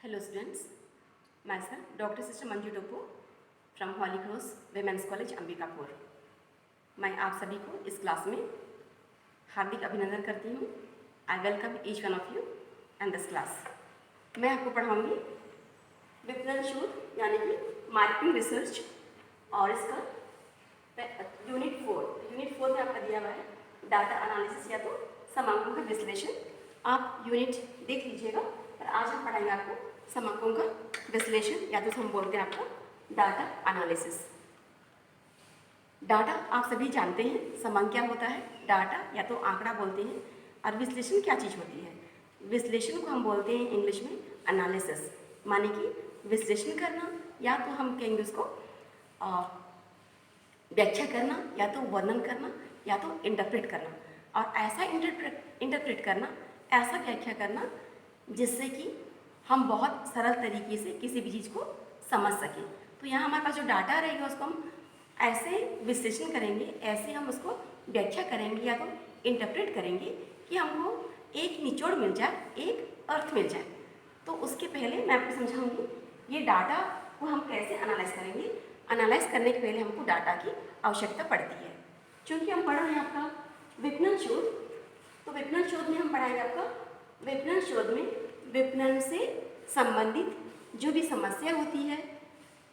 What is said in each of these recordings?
Hello students, myself Dr. Sister Manju Topo from Holy Cross Women's College Ambikapur. मैं आप सभी को इस क्लास में हार्दिक अभिनंदन करती हूँ। I welcome each one of you and this class. मैं आपको पढ़ाऊँगी विपणन शोध यानी कि मार्केटिंग रिसर्च और इसका यूनिट 4 में आपका दिया हुआ है डाटा एनालिसिस या तो समांकों का विश्लेषण। आप यूनिट देख लीजिएगा। और आज हम पढ़ाएंगे आपको समांकों का विश्लेषण या तो हम बोलते हैं आपको डाटा एनालिसिस। डाटा आप सभी जानते हैं, समांक क्या होता है, डाटा या तो आंकड़ा बोलते हैं। और विश्लेषण क्या चीज़ होती है, विश्लेषण को हम बोलते हैं इंग्लिश में एनालिसिस, माने कि विश्लेषण करना या तो हम कहेंगे उसको व्याख्या करना या तो वर्णन करना या तो इंटरप्रेट करना। और ऐसा इंटरप्रेट करना, ऐसा व्याख्या करना जिससे कि हम बहुत सरल तरीके से किसी भी चीज़ को समझ सकें। तो यहाँ हमारे पास जो डाटा रहेगा उसको हम ऐसे विश्लेषण करेंगे, ऐसे हम उसको व्याख्या करेंगे या तो इंटरप्रेट करेंगे कि हमको एक निचोड़ मिल जाए, एक अर्थ मिल जाए। तो उसके पहले मैं आपको समझाऊंगी ये डाटा को हम कैसे एनालाइज करेंगे। एनालाइज करने के पहले हमको डाटा की आवश्यकता पड़ती है। चूँकि हम पढ़ रहे हैं आपका विपणन शोध, तो विपणन शोध में हम पढ़ाएंगे आपका विपणन शोध में विपणन से संबंधित जो भी समस्या होती है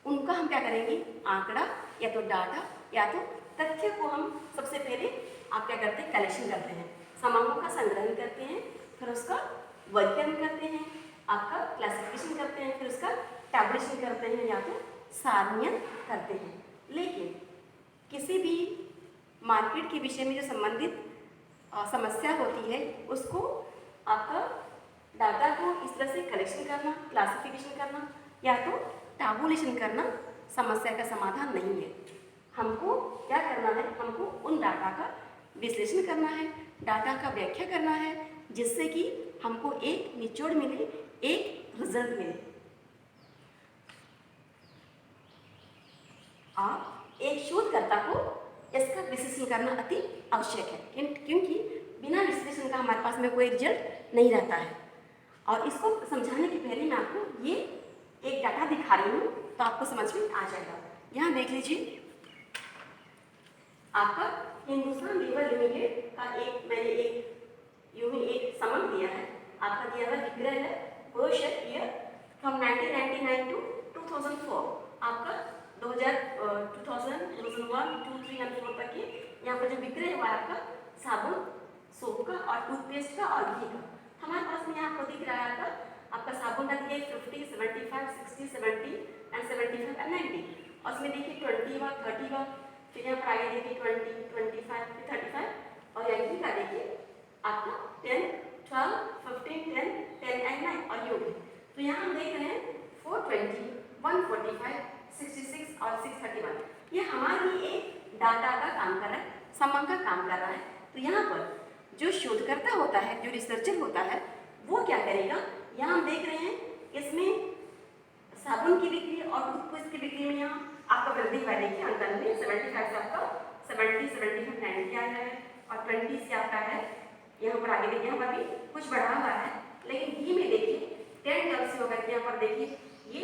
उनका हम क्या करेंगे, आंकड़ा या तो डाटा या तो तथ्य को हम सबसे पहले आप क्या करते हैं, कलेक्शन करते हैं, समांकों का संग्रहण करते हैं, फिर उसका वर्गीकरण करते हैं, आपका क्लासिफिकेशन करते हैं, फिर उसका टैबुलेशन करते हैं या तो सारणीयन करते हैं। लेकिन किसी भी मार्केट के विषय में जो संबंधित समस्या होती है उसको आपका डाटा को इस तरह से कलेक्शन करना, क्लासिफिकेशन करना या तो टैबुलेशन करना समस्या का समाधान नहीं है। हमको क्या करना है, हमको उन डाटा का विश्लेषण करना है, डाटा का व्याख्या करना है जिससे कि हमको एक निचोड़ मिले, एक रिजल्ट मिले। आप एक शोधकर्ता को इसका विश्लेषण करना अति आवश्यक है, क्योंकि बिना विश्लेषण का हमारे पास में कोई रिजल्ट नहीं रहता है। और इसको समझाने के पहले मैं आपको ये एक डाटा दिखा रही हूँ तो आपको समझ में आ जाएगा। यहाँ देख लीजिए, आपका हिंदुस्तान लीवर लिमिटेड का मैंने एक समन दिया है। आपका दिया हुआ विक्रय है वर्ष ईयर फ्रॉम 1999 टू 2004। आपका 2001, 2, 3 और 4 तक के यहाँ पर जो विक्रय हुआ है आपका साबुन, सोप का और टूथपेस्ट का और घी का। हमारे पास में यहाँ आपको दिख रहा है आपका साबुन का दिया 50, 75, 60, 70 एंड 75 एंड 90। और उसमें देखिए 20 का, 30 का, फिर यहाँ पर आगे देखिए 20, 25, फिर 35 और यहाँ घी का देखिए आपका 10, 12, 15, 10, 10 एंड 9 और योग। तो यहाँ हम देख रहे हैं 420, 145, 66 और 631। ये हमारे लिए एक डाटा का काम कर रहा है, समांक का काम कर रहा है। तो यहाँ पर जो शोधकर्ता होता है, जो रिसर्चर होता है, वो क्या करेगा, यहाँ हम देख रहे हैं इसमें साबुन की बिक्री और टूथपेस्ट की बिक्री में यहाँ आपका वृद्धि हुआ है। देखिए अंकन में 75 से आपका 70, 75, 90 आया है और 20 से आपका है यहाँ पर आगे देखिए, यहाँ पर भी कुछ बढ़ा हुआ है। लेकिन घी में देखिए 10, 12 से होकर के यहाँ पर देखिए ये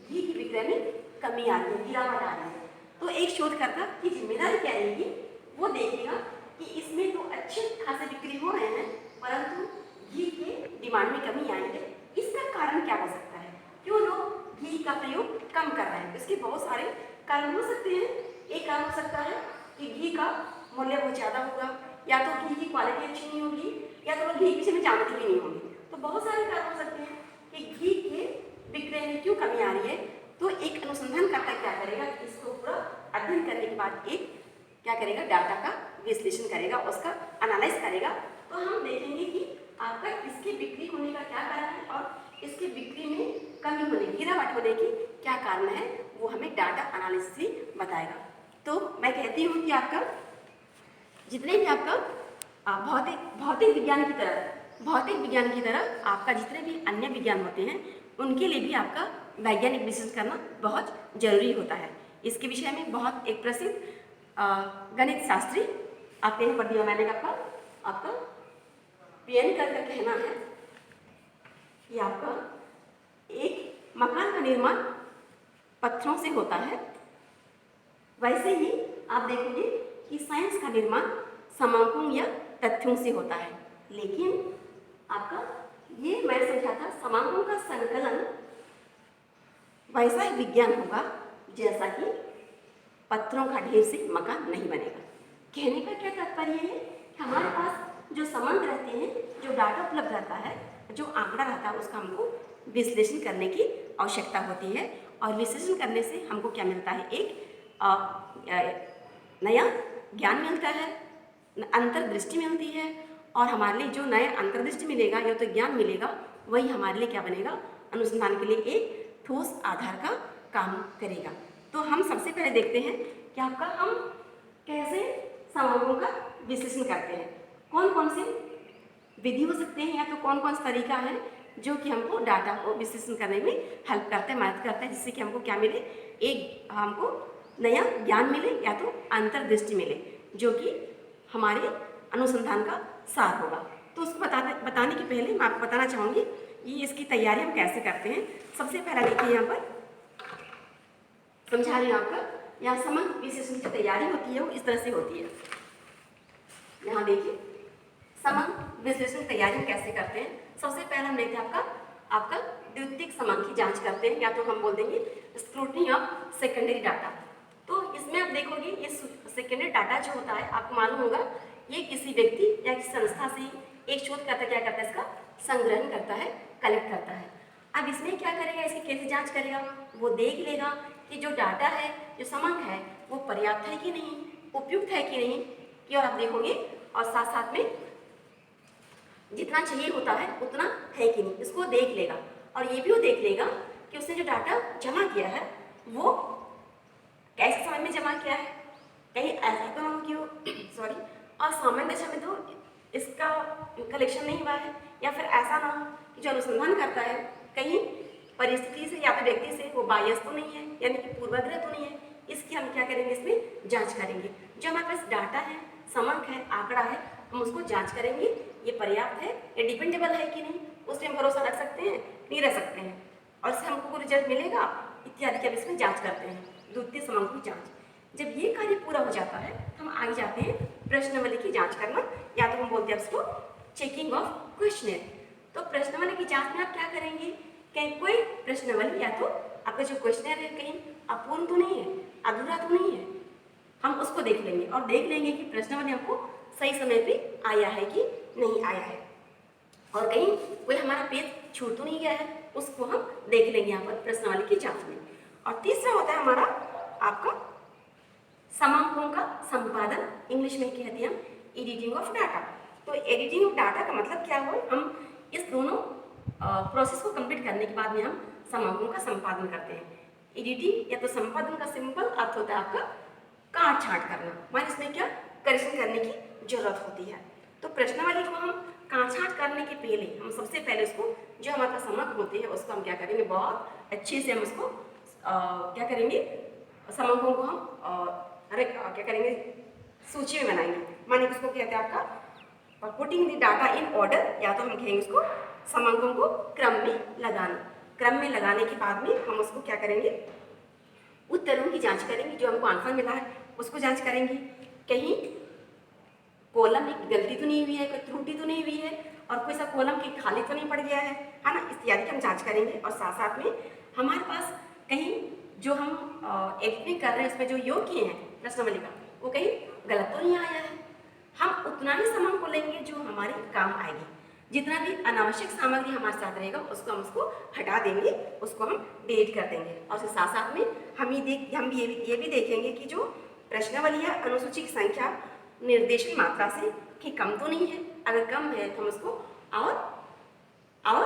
घी की बिक्री में कमी आ रही है, गिरावट आ रही है। तो एक शोधकर्ता की जिम्मेदारी क्या रहेगी, वो देखेगा कि इसमें तो अच्छे खासे बिक्री हो रहे हैं परंतु घी के डिमांड में कमी आई है। इसका कारण क्या हो सकता है, क्यों लोग घी का प्रयोग कम कर रहे हैं। इसके बहुत सारे कारण हो सकते हैं। एक कारण हो सकता है कि घी का मूल्य बहुत ज़्यादा होगा, या तो घी की क्वालिटी अच्छी नहीं होगी, या तो लोग घी के विषय में जानते भी नहीं होंगे। तो बहुत सारे कारण हो सकते हैं कि घी के विक्रय में क्यों कमी आ रही है। तो एक अनुसंधानकर्ता क्या करेगा, इसको पूरा अध्ययन करने के बाद एक क्या करेगा, डाटा का विश्लेषण करेगा, उसका एनालाइज करेगा। तो हम देखेंगे कि आपका इसकी बिक्री होने का क्या कारण है और इसकी बिक्री में कमी होने, गिरावट होने की क्या कारण है, वो हमें डाटा एनालिसिस ही बताएगा। तो मैं कहती हूँ कि आपका जितने भी आपका भौतिक विज्ञान की तरह आपका जितने भी अन्य विज्ञान होते हैं उनके लिए भी आपका वैज्ञानिक विश्लेषण करना बहुत जरूरी होता है। इसके विषय में बहुत एक प्रसिद्ध गणित शास्त्री आपके यहाँ पर दिया मैंने आपका पीएन का कहना है कि आपका निर्माण पत्थरों से होता है, वैसे ही आप देखोगे कि साइंस का निर्माण समांकों या तथ्यों से होता है। लेकिन आपका ये मैंने समझा था, समांकों का संकलन वैसा ही विज्ञान होगा जैसा कि पत्थरों का ढेर से मकान नहीं बनेगा। कहने का क्या तात्पर्य है कि हमारे पास जो संबंध रहते हैं, जो डाटा उपलब्ध रहता है, जो आंकड़ा रहता है, उसका हमको विश्लेषण करने की आवश्यकता होती है। और विश्लेषण करने से हमको क्या मिलता है, एक नया ज्ञान मिलता है, अंतर्दृष्टि मिलती है। और हमारे लिए जो नया अंतर्दृष्टि मिलेगा या तो ज्ञान मिलेगा, वही हमारे लिए क्या बनेगा, अनुसंधान के लिए एक ठोस आधार का काम करेगा। तो हम सबसे पहले देखते हैं कि आपका हम कैसे समांकों का विश्लेषण करते हैं, कौन कौन से विधि हो सकते हैं या तो कौन कौन सा तरीका है जो कि हमको डाटा को विश्लेषण करने में हेल्प करते हैं, मदद करते हैं, जिससे कि हमको क्या मिले, एक हमको नया ज्ञान मिले या तो अंतर्दृष्टि मिले, जो कि हमारे अनुसंधान का सार होगा। तो उसको बताने के पहले मैं आपको बताना चाहूँगी ये इसकी तैयारी हम कैसे करते हैं। सबसे पहला देखिए, यहाँ पर समझा रही हूँ आपका, यहाँ समग्र विश्लेषण की तैयारी होती है वो इस तरह से होती है। यहाँ देखिए समग्र विश्लेषण की तैयारी हम कैसे करते हैं। सबसे पहले हम लेते हैं आपका द्वितीयक समग्र की जांच करते हैं, या तो हम बोल देंगे स्क्रूटनी ऑफ सेकेंडरी डाटा। तो इसमें आप देखोगे ये सेकेंडरी डाटा जो होता है, आपको मालूम होगा ये किसी व्यक्ति या किसी संस्था से एक शोधकर्ता क्या करता है, इसका संग्रहण करता है, कलेक्ट करता है। अब इसमें क्या करेगा, इसकी कैसे जांच करेगा, वो देख लेगा कि जो डाटा है, जो समग्र है, वो पर्याप्त है कि नहीं, उपयुक्त है कि नहीं, कि और आप देखोगे, और साथ साथ में जितना चाहिए होता है उतना है कि नहीं, इसको देख लेगा। और ये भी वो देख लेगा कि उसने जो डाटा जमा किया है वो कैसे समय में जमा किया है, कहीं ऐसा तो ना हो कि वो सॉरी असामान्य दशा में तो इसका कलेक्शन नहीं हुआ है, या फिर ऐसा ना हो कि जो अनुसंधान करता है कहीं परिस्थिति से या फिर व्यक्ति से वो बायस तो नहीं है, यानी कि पूर्वाग्रह तो नहीं है। इसकी हम क्या करेंगे, इसमें जांच करेंगे। जो हमारे पास डाटा है, समग्र है, आंकड़ा है, हम उसको जांच करेंगे, ये पर्याप्त है, ये डिपेंडेबल है कि नहीं, उस पर हम भरोसा रख सकते हैं, नहीं रख सकते हैं, और इससे हमको कोई रिजल्ट मिलेगा इत्यादि की हम इसमें जाँच करते हैं, द्वितीय समग्र की जाँच। जब ये कार्य पूरा हो जाता है हम आगे जाते हैं प्रश्नावली की जांच करना, या तो हम बोलते हैं उसको चेकिंग ऑफ क्वेश्चनर। तो प्रश्नावली की जांच में आप क्या करेंगे, कहीं कोई प्रश्नावली या तो आपका जो क्वेश्चनर है कहीं अपूर्ण तो नहीं है, अधूरा तो नहीं है, हम उसको देख लेंगे और देख लेंगे कि प्रश्नावली हमको सही समय पे आया है कि नहीं आया है, और कहीं कोई हमारा पेज छूट तो नहीं गया है, उसको हम देख लेंगे यहाँ पर प्रश्नावली की जाँच में। और तीसरा होता है हमारा आपका समांकों का संपादन, इंग्लिश में कहते हैं हम एडिटिंग ऑफ डाटा। तो एडिटिंग ऑफ डाटा का मतलब क्या हो, हम इस दोनों प्रोसेस को कंप्लीट करने के बाद में हम समांकों का संपादन करते हैं। एडिटिंग या तो संपादन का सिंपल अर्थ होता है आपका काट छांट करना, माने इसमें क्या करेक्शन करने की जरूरत होती है। तो प्रश्नावली को हम काट छांट करने के पहले हम सबसे पहले उसको जो हमारा समग्र होते हैं उसको हम क्या करेंगे, बहुत अच्छे से हम उसको क्या करेंगे, समग्रों को हम क्या करेंगे, सूची में बनाएंगे। माने उसको कहते हैं आपका putting the data in order, या तो हम कहेंगे उसको समग्रों को क्रम में लगाना। क्रम में लगाने के बाद में हम उसको क्या करेंगे, उत्तरों की जांच करेंगे, जो हमको आंसर मिला है उसको जांच करेंगे, कहीं कॉलम में गलती तो नहीं हुई है, कोई त्रुटि तो नहीं हुई है, और कोई सा कॉलम की खाली तो नहीं पड़ गया है ना, इत्यादि की हम जांच करेंगे। और साथ साथ में हमारे पास कहीं जो हम एडिटिंग कर रहे हैं उसमें जो योग किए हैं प्रश्नावली का, वो कहीं गलत तो नहीं आया है। हम उतना ही सामान को लेंगे जो हमारे काम आएगी, जितना भी अनावश्यक सामग्री हमारे साथ रहेगा उसको हम उसको हटा देंगे, उसको हम डिलीट कर देंगे। और उसके साथ साथ में हम ये भी देखेंगे कि जो प्रश्नावली या अनुसूची की संख्या निर्देशन मात्रा से कि कम तो नहीं है, अगर कम है तो हम उसको और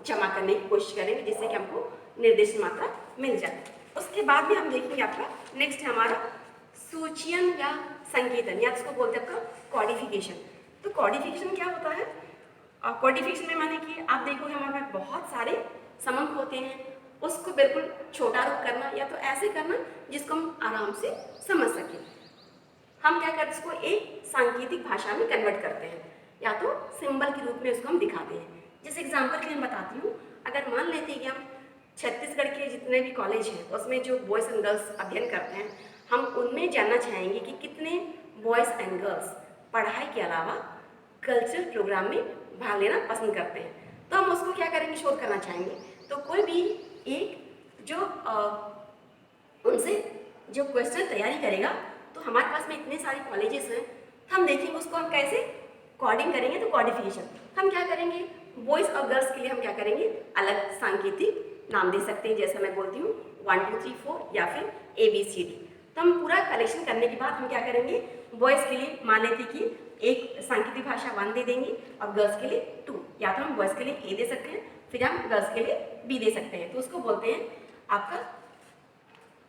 जमा करने की कोशिश करेंगे, जिससे कि हमको निर्देशन मात्रा मिल जाए। उसके बाद भी हम देखेंगे आपका नेक्स्ट है हमारा सूचयन या संकेतन, या उसको बोलते हैं आपका कोडिफिकेशन। तो कोडिफिकेशन क्या होता है, कोडिफिकेशन में माने कि आप देखोगे हमारे पास बहुत सारे समंक होते हैं, उसको बिल्कुल छोटा रूप करना या तो ऐसे करना जिसको हम आराम से समझ सकें। हम क्या करते हैं, इसको एक सांकेतिक भाषा में कन्वर्ट करते हैं, या तो सिंबल के रूप में उसको हम दिखाते हैं। जिस एग्जाम्पल के लिए मैं बताती हूँ, अगर मान लेते हैं कि हम छत्तीसगढ़ के जितने भी कॉलेज हैं उसमें जो बॉयज़ एंड गर्ल्स अध्ययन करते हैं, हम उनमें जानना चाहेंगे कि कितने बॉयज़ एंड गर्ल्स पढ़ाई के अलावा कल्चरल प्रोग्राम में भाग लेना पसंद करते हैं। तो हम उसको क्या करेंगे, शोध करना चाहेंगे। तो कोई भी एक जो उनसे जो क्वेश्चन तैयारी करेगा, तो हमारे पास में इतने सारे कॉलेजेस हैं, हम देखेंगे उसको हम कैसे कोडिंग करेंगे। तो कोडिफिकेशन हम क्या करेंगे, बॉयज़ और गर्ल्स के लिए हम क्या करेंगे, अलग सांकेतिक नाम दे सकते हैं। जैसा मैं बोलती हूँ 1 2 3 4 या फिर ABCD। तो हम पूरा कलेक्शन करने के बाद हम क्या करेंगे, बॉयज़ के लिए मान लेते कि एक सांकेतिक भाषा 1 दे देंगे और गर्ल्स के लिए 2, या तो हम बॉयज़ के लिए A दे सकते हैं, फिर हम गर्ल्स के लिए B दे सकते हैं। तो उसको बोलते हैं आपका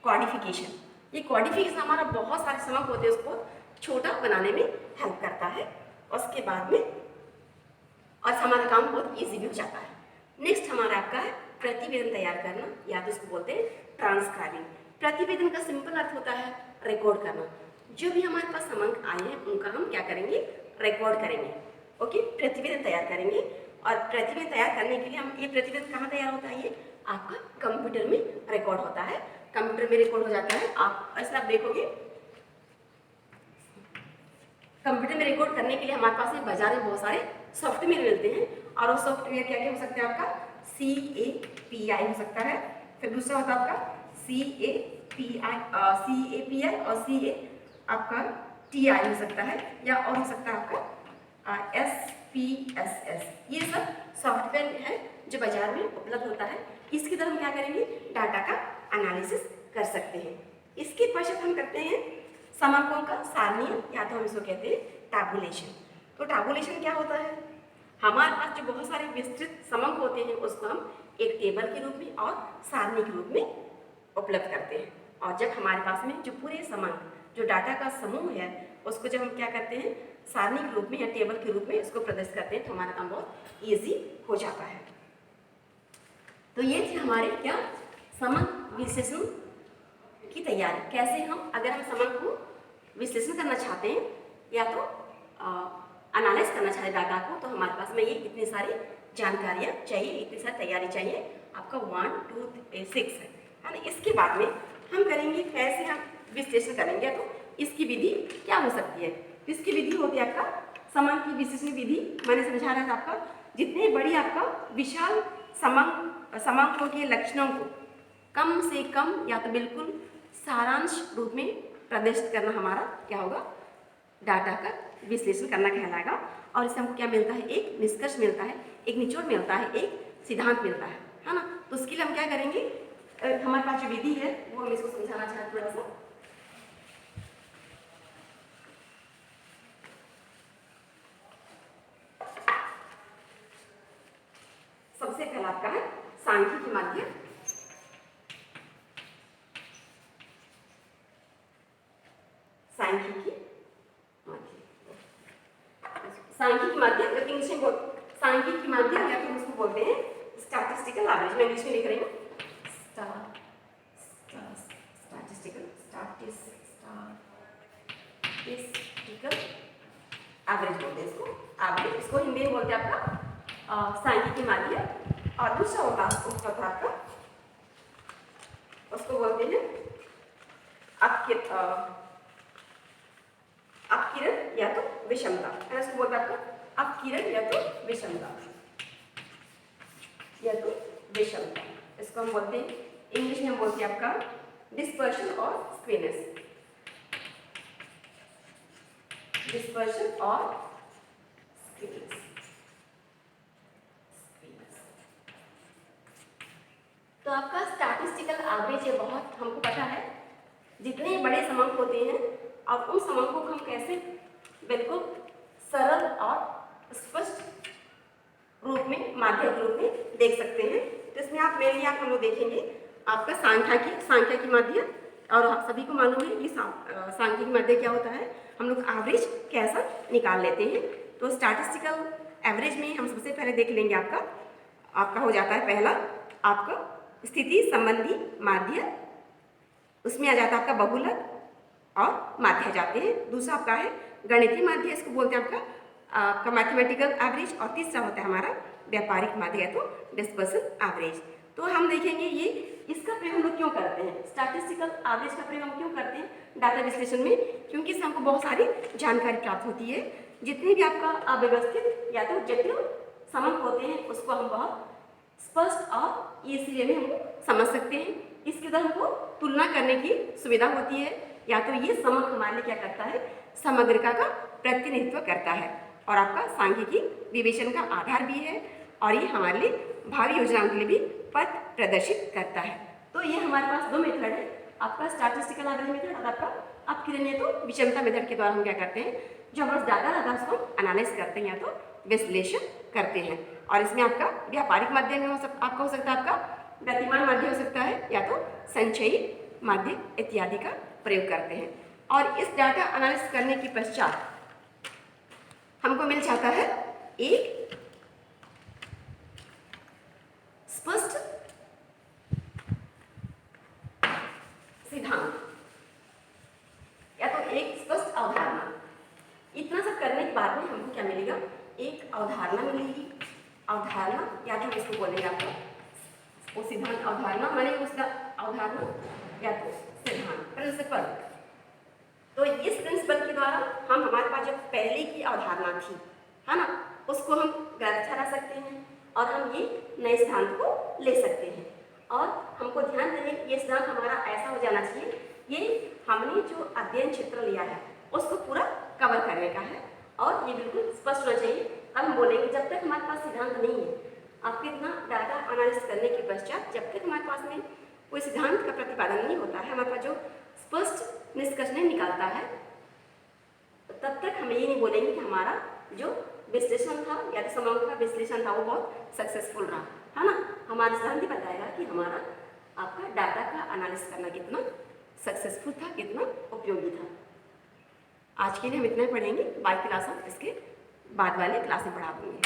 कॉडिफिकेशन। ये कॉडिफिकेशन हमारा बहुत सारे समक होते हैं उसको छोटा बनाने में हेल्प करता है। उसके बाद में और हमारा काम बहुत ईजी भी हो जाता है। नेक्स्ट हमारा आपका है प्रतिवेदन तैयार करना, या तो इसको बोलते हैं ट्रांसक्राइबिंग। प्रतिवेदन का सिंपल अर्थ होता है रिकॉर्ड करना। जो भी हमारे पास समक आए हैं उनका हम क्या करेंगे, रिकॉर्ड करेंगे। ओके, प्रतिवेदन तैयार करेंगे। और प्रतिवेदन तैयार करने के लिए हम, ये प्रतिवेदन कहाँ तैयार होता है, ये आपका कंप्यूटर में रिकॉर्ड होता है। कंप्यूटर में रिकॉर्ड हो जाता है। आप ऐसा आप देखोगे कंप्यूटर में रिकॉर्ड करने के लिए हमारे पास में बाजार में बहुत सारे सॉफ्टवेयर मिलते हैं। और वो सॉफ्टवेयर क्या क्या हो सकते हैं, आपका CAPI हो सकता है, फिर दूसरा होता है आपका CAPI और CA आपका TI हो सकता है, या और हो सकता है आपका SPSS। ये सब सॉफ्टवेयर है जो बाजार में उपलब्ध होता है। इसकी तरह हम क्या करेंगे, डाटा का एनालिसिस कर सकते हैं। इसके पश्चात हम करते हैं समकों का सारणीय, या तो हम इसको कहते हैं टैबुलेशन। तो टैबुलेशन क्या होता है, हमारे पास जो बहुत सारे विस्तृत समक होते हैं उसको हम एक टेबल के रूप में और सारणी के रूप में उपलब्ध करते हैं। और जब हमारे पास में जो पूरे समक, जो डाटा का समूह है, उसको जब हम क्या करते हैं सारणी के रूप में या टेबल के रूप में इसको प्रदर्शित करते हैं, तो हमारा काम बहुत ईजी हो जाता है। तो ये थी हमारे क्या समक विश्लेषण की तैयारी। कैसे हम, अगर हम समक को विश्लेषण करना चाहते हैं या तो एनालाइज करना चाहते हैं डाटा को, तो हमारे पास में ये इतनी सारी जानकारियाँ चाहिए, इतनी सारी तैयारी चाहिए। आपका 1 2 6 है ना। इसके बाद में हम करेंगे कैसे हम विश्लेषण करेंगे, तो इसकी विधि क्या हो सकती है। इसकी विधि होती है आपका समक की विश्लेषण विधि। मैंने समझा रहा था आपका, जितने बड़ी आपका विशाल समकों के लक्षणों को कम से कम या तो बिल्कुल सारांश रूप में प्रदर्शित करना हमारा क्या होगा, डाटा का विश्लेषण करना कहलाएगा। और इससे हमको क्या मिलता है, एक निष्कर्ष मिलता है, एक निचोड़ मिलता है, एक सिद्धांत मिलता है ना। तो उसके लिए हम क्या करेंगे, हमारे पास जो विधि है वो हम इसको समझाना चाहते हैं थोड़ा सा। सबसे पहला आपका है सांख्यिकी माध्य। सांख्यिकी माध्य इंग्लिश में सांख्यिकी माध्य, या फिर उसको बोलते हैं स्टैटिस्टिकल एवरेज। मैं इंग्लिश में लिख रही हूँ स्टैटिस्टिकल एवरेज बोलते हैं इसको, एवरेज। इसको हिंदी में बोलते हैं आपका सांख्यिकी माध्य। और दूसरा होता है आपका, उसको बोलते हैं अपकिरण या तो विषमता। इसको बोलते हैं आपका अपकिरण या तो विषमता, या तो विषमता। इसको हम बोलते हैं इंग्लिश में हम बोलते हैं आपका डिस्पर्शन और स्क्वीनेस। डिस्पर्शन और स्क्वीनेस। तो आपका स्टैटिस्टिकल एवरेज ये बहुत हमको पता है, जितने बड़े समक होते हैं और उन समकों को हम कैसे बिल्कुल सरल और स्पष्ट रूप में, माध्यक रूप में देख सकते हैं। तो इसमें आप मेनली हम लोग देखेंगे आपका सांख्यिकी माध्य। और आप सभी को मालूम है कि सांख्यिकी माध्य क्या होता है, हम लोग एवरेज कैसा निकाल लेते हैं। तो स्टैटिस्टिकल एवरेज में हम सबसे पहले देख लेंगे आपका हो जाता है पहला आपका स्थिति संबंधी माध्य, उसमें आ जाता है आपका बहुलक और माध्य आ जाते हैं। दूसरा आपका है गणितीय माध्य, इसको बोलते हैं आपका मैथमेटिकल एवरेज। और तीसरा होता है हमारा व्यापारिक माध्य, तो डिस्पर्सल एवरेज। तो हम देखेंगे ये इसका प्रयोग हम लोग क्यों करते हैं, स्टैटिस्टिकल एवरेज का प्रयोग हम क्यों करते हैं डाटा विश्लेषण में, क्योंकि इससे हमको बहुत सारी जानकारी प्राप्त होती है। जितने भी आपका अव्यवस्थित या तो जटिल समक होते हैं उसको हम बहुत स्पष्ट और इजीली में हम समझ सकते हैं। इसके द्वारा हमको तुलना करने की सुविधा होती है, या तो ये समक हमारे लिए क्या करता है, समग्रता का प्रतिनिधित्व करता है और आपका सांख्यिकी विवेचन का आधार भी है, और ये हमारे लिए भावी योजनाओं के लिए भी पथ प्रदर्शित करता है। तो ये हमारे पास दो मेथड है, आपका स्टैटिस्टिकल एवरेज मेथड और आपका आप करेंगे तो विषमता मेथड के द्वारा हम क्या करते हैं, जो हमारा डाटा रहता है उसको एनालाइज करते हैं या तो विश्लेषण करते हैं। और इसमें आपका व्यापारिक माध्यम में आपका हो सकता है, आपका गतिमान माध्यम हो सकता है, या तो संचयी माध्यम इत्यादि का प्रयोग करते हैं। और इस डाटा एनालिसिस करने के पश्चात हमको मिल जाता है एक स्पष्ट सिद्धांत या तो एक स्पष्ट अवधारणा। इतना सब करने के बाद में हमको क्या मिलेगा, एक अवधारणा मिलेगी। अवधारणा या तो इसको बोलेंगे आपको वो सिद्धांत, अवधारणा माने उसका अवधारणा या तो सिद्धांत, प्रिंसिपल। तो इस प्रिंसिपल के द्वारा हम हमारे पास जो पहले की अवधारणा थी है ना, उसको हम गलत ठहरा सकते हैं और हम ये नए सिद्धांत को ले सकते हैं। और हमको ध्यान दें ये सिद्धांत हमारा ऐसा हो जाना चाहिए, ये हमने जो अध्ययन क्षेत्र लिया है उसको पूरा कवर करने का है और ये बिल्कुल स्पष्ट होना चाहिए। अब हम बोलेंगे जब तक हमारे पास सिद्धांत नहीं है, आपके इतना डाटा एनालिसिस करने के पश्चात जब तक हमारे पास में कोई सिद्धांत का प्रतिपादन नहीं होता है, हमारे पास जो स्पष्ट निष्कर्ष नहीं निकालता है, तब तक हम ये नहीं बोलेंगे कि हमारा जो विश्लेषण था या तो समग्र का विश्लेषण था वो बहुत सक्सेसफुल रहा है ना। हमारा सिद्धांत ही बताएगा कि हमारा आपका डाटा का एनालिसिस करना कितना सक्सेसफुल था, कितना उपयोगी था। आज के लिए हम इतना ही पढ़ेंगे, बाकी क्लास हम इसके बाद वाले क्लास में पढ़ा दूँगी।